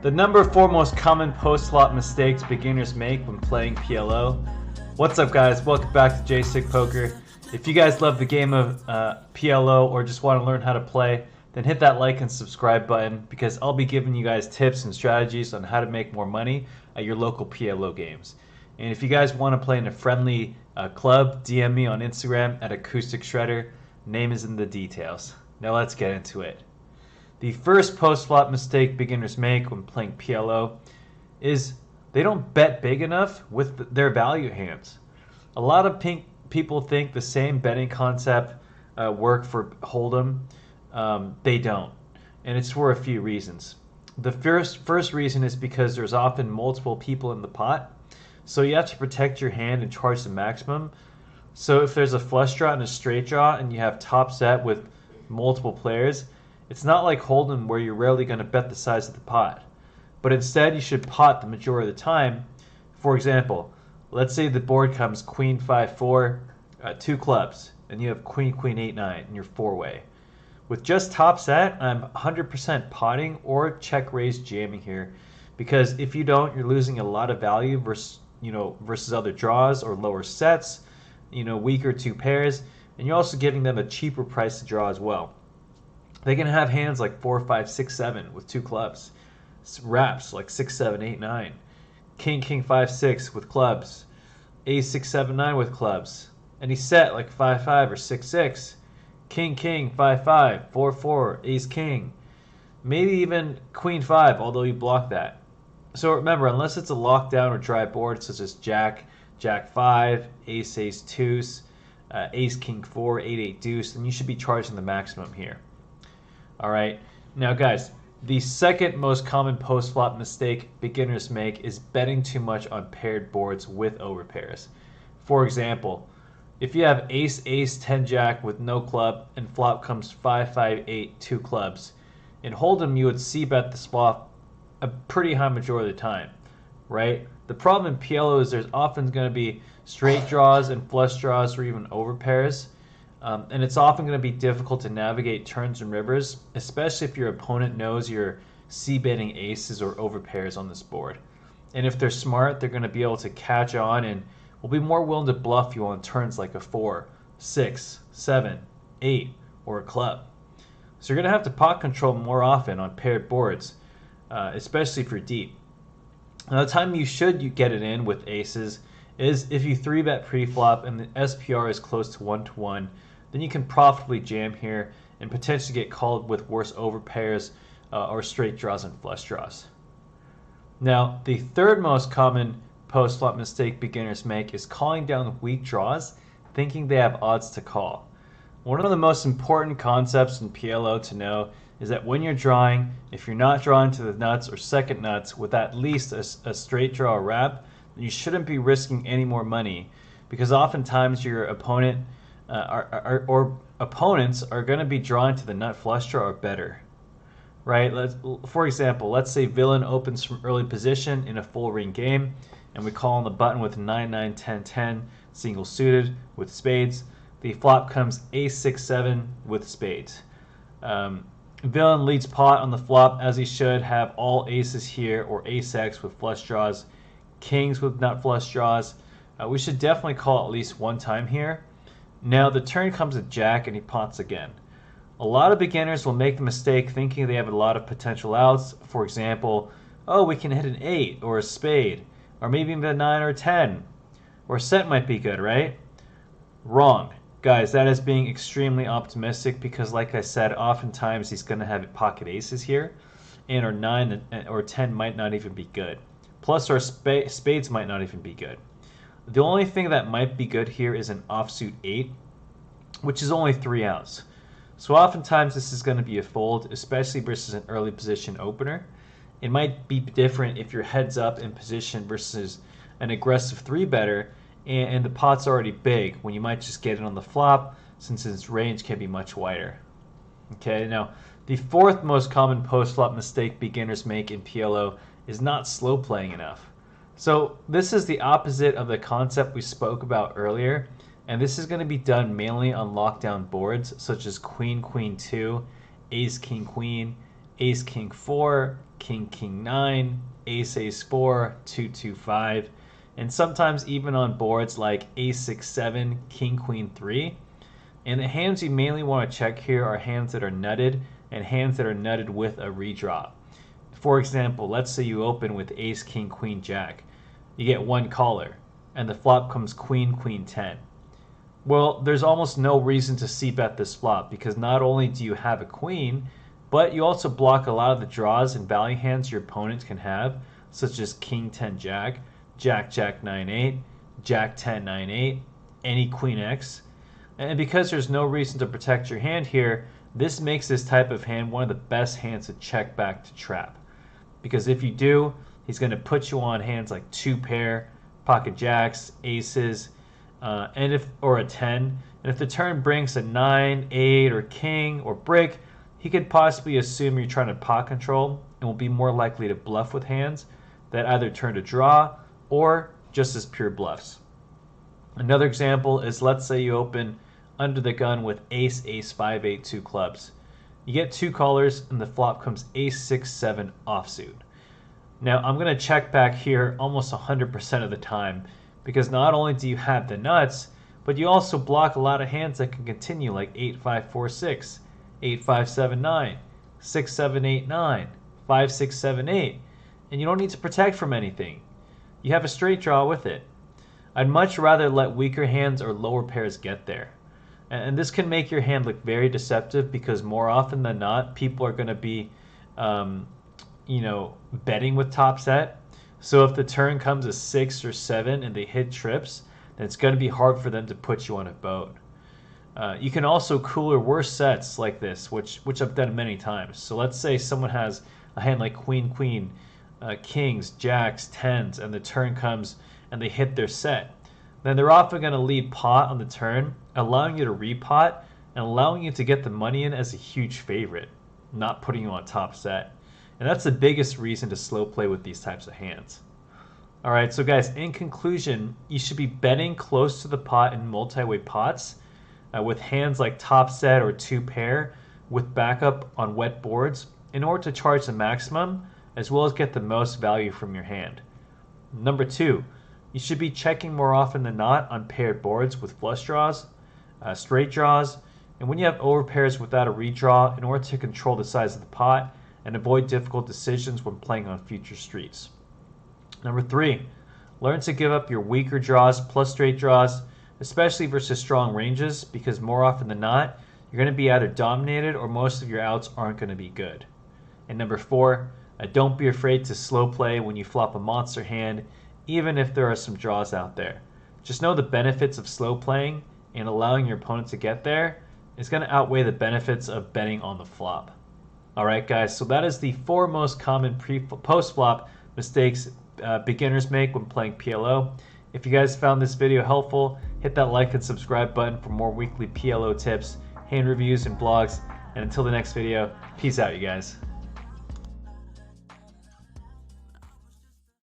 The number 4 most common post-flop mistakes beginners make when playing PLO. What's up, guys? Welcome back to J Poker. If you guys love the game of PLO or just want to learn how to play, then hit that like and subscribe button, because I'll be giving you guys tips and strategies on how to make more money at your local PLO games. And if you guys want to play in a friendly club, DM me on Instagram at Acoustic Shredder. Name is in the details. Now let's get into it. The first post-flop mistake beginners make when playing PLO is they don't bet big enough with their value hands. A lot of people think the same betting concept work for Hold'em. They don't, and it's for a few reasons. The first reason is because there's often multiple people in the pot, so you have to protect your hand and charge the maximum. So if there's a flush draw and a straight draw and you have top set with multiple players, it's not like Hold'em where you're rarely going to bet the size of the pot, but instead you should pot the majority of the time. For example, let's say the board comes Queen 5-4, 2 clubs, and you have Queen 8-9 in your 4-way. With just top set, I'm 100% potting or check raise jamming here, because if you don't, you're losing a lot of value versus other draws or lower sets, weaker 2 pairs, and you're also giving them a cheaper price to draw as well. They can have hands like 4, 5, 6, 7 with 2 clubs, wraps like 6, 7, 8, 9, King 5, 6 with clubs, Ace 6, 7, 9 with clubs, any set like 5, 5 or 6, 6, King 5, 5, 4, 4, Ace King, maybe even Queen 5, although you block that. So remember, unless it's a lockdown or dry board such as Jack 5, Ace 2s, Ace King 4, 8 8 deuce, then you should be charging the maximum here. Alright, now guys, the second most common post-flop mistake beginners make is betting too much on paired boards with overpairs. For example, if you have Ace 10 Jack with no club and flop comes 5 5 8 2 clubs, in Hold'em you would c-bet the flop a pretty high majority of the time, right? The problem in PLO is there's often going to be straight draws and flush draws or even overpairs. And it's often going to be difficult to navigate turns and rivers, especially if your opponent knows you're c-betting aces or overpairs on this board. And if they're smart, they're going to be able to catch on and will be more willing to bluff you on turns like a 4, 6, 7, 8, or a club. So you're going to have to pot control more often on paired boards, especially if you're deep. Now the time you should get it in with aces is if you 3-bet pre-flop and the SPR is close to 1-1, then you can profitably jam here and potentially get called with worse overpairs or straight draws and flush draws. Now, the third most common post-flop mistake beginners make is calling down weak draws, thinking they have odds to call. One of the most important concepts in PLO to know is that when you're drawing, if you're not drawing to the nuts or second nuts with at least a straight draw or wrap, then you shouldn't be risking any more money, because oftentimes your opponent opponents are going to be drawn to the nut flush draw or better, right? For example, let's say villain opens from early position in a full ring game, and we call on the button with 9 9 10 10 single suited with spades. The flop comes Ace 6 7 with spades. Villain leads pot on the flop, as he should have all aces here or Ace X with flush draws, kings with nut flush draws. We should definitely call at least one time here. Now the turn comes at Jack and he pots again. A lot of beginners will make the mistake thinking they have a lot of potential outs. For example, oh, we can hit an 8 or a spade, or maybe even a 9 or a 10, or a set might be good, right? Wrong. Guys, that is being extremely optimistic, because like I said, oftentimes he's going to have pocket aces here, and our 9 or 10 might not even be good. Plus our spades might not even be good. The only thing that might be good here is an offsuit 8, which is only 3 outs. So oftentimes this is going to be a fold, especially versus an early position opener. It might be different if you're heads up in position versus an aggressive 3-better and the pot's already big, when you might just get it on the flop since its range can be much wider. Okay, now the fourth most common post-flop mistake beginners make in PLO is not slow playing enough. So this is the opposite of the concept we spoke about earlier, and this is going to be done mainly on lockdown boards such as Queen 2, Ace King Queen, ace king 4, king king 9, ace ace 4, 2 2 5, and sometimes even on boards like ace 6 7, king queen 3. And the hands you mainly want to check here are hands that are nutted and hands that are nutted with a redraw. For example, let's say you open with ace king queen jack. You get one caller, and the flop comes queen queen 10. Well, there's almost no reason to c-bet this flop because not only do you have a queen, but you also block a lot of the draws and value hands your opponents can have, such as king 10 jack, jack jack 9 8, jack 10 9 8, any queen x. And because there's no reason to protect your hand here, this makes this type of hand one of the best hands to check back to trap. Because if you do, he's going to put you on hands like 2 pair, pocket jacks, aces, or a 10. And if the turn brings a 9, 8, or king, or brick, he could possibly assume you're trying to pot control and will be more likely to bluff with hands that either turn to draw or just as pure bluffs. Another example is, let's say you open under the gun with ace, ace 5, 8, 2 clubs. You get 2 callers and the flop comes ace 6 7 offsuit. Now I'm going to check back here almost 100% of the time because not only do you have the nuts, but you also block a lot of hands that can continue, like 8 5 4 6, 8 5 7 9, 6 7 8 9, 5 6 7 8, and you don't need to protect from anything. You have a straight draw with it. I'd much rather let weaker hands or lower pairs get there. And this can make your hand look very deceptive because more often than not, people are going to be, betting with top set. So if the turn comes as 6 or 7 and they hit trips, then it's going to be hard for them to put you on a boat. You can also cooler worse sets like this, which I've done many times. So let's say someone has a hand like queen, queen, kings, jacks, tens, and the turn comes and they hit their set. Then they're often going to lead pot on the turn, allowing you to repot and allowing you to get the money in as a huge favorite, not putting you on top set. And that's the biggest reason to slow play with these types of hands. Alright, so guys, in conclusion, you should be betting close to the pot in multi-way pots with hands like top set or 2 pair with backup on wet boards in order to charge the maximum as well as get the most value from your hand. Number 2, you should be checking more often than not on paired boards with flush draws, straight draws, and when you have overpairs without a redraw in order to control the size of the pot and avoid difficult decisions when playing on future streets. Number 3, learn to give up your weaker draws plus straight draws, especially versus strong ranges, because more often than not, you're going to be either dominated or most of your outs aren't going to be good. And number 4, don't be afraid to slow play when you flop a monster hand, even if there are some draws out there. Just know the benefits of slow playing and allowing your opponent to get there is going to outweigh the benefits of betting on the flop. Alright guys, so that is the 4 most common post-flop mistakes beginners make when playing PLO. If you guys found this video helpful, hit that like and subscribe button for more weekly PLO tips, hand reviews, and vlogs. And until the next video, peace out you guys.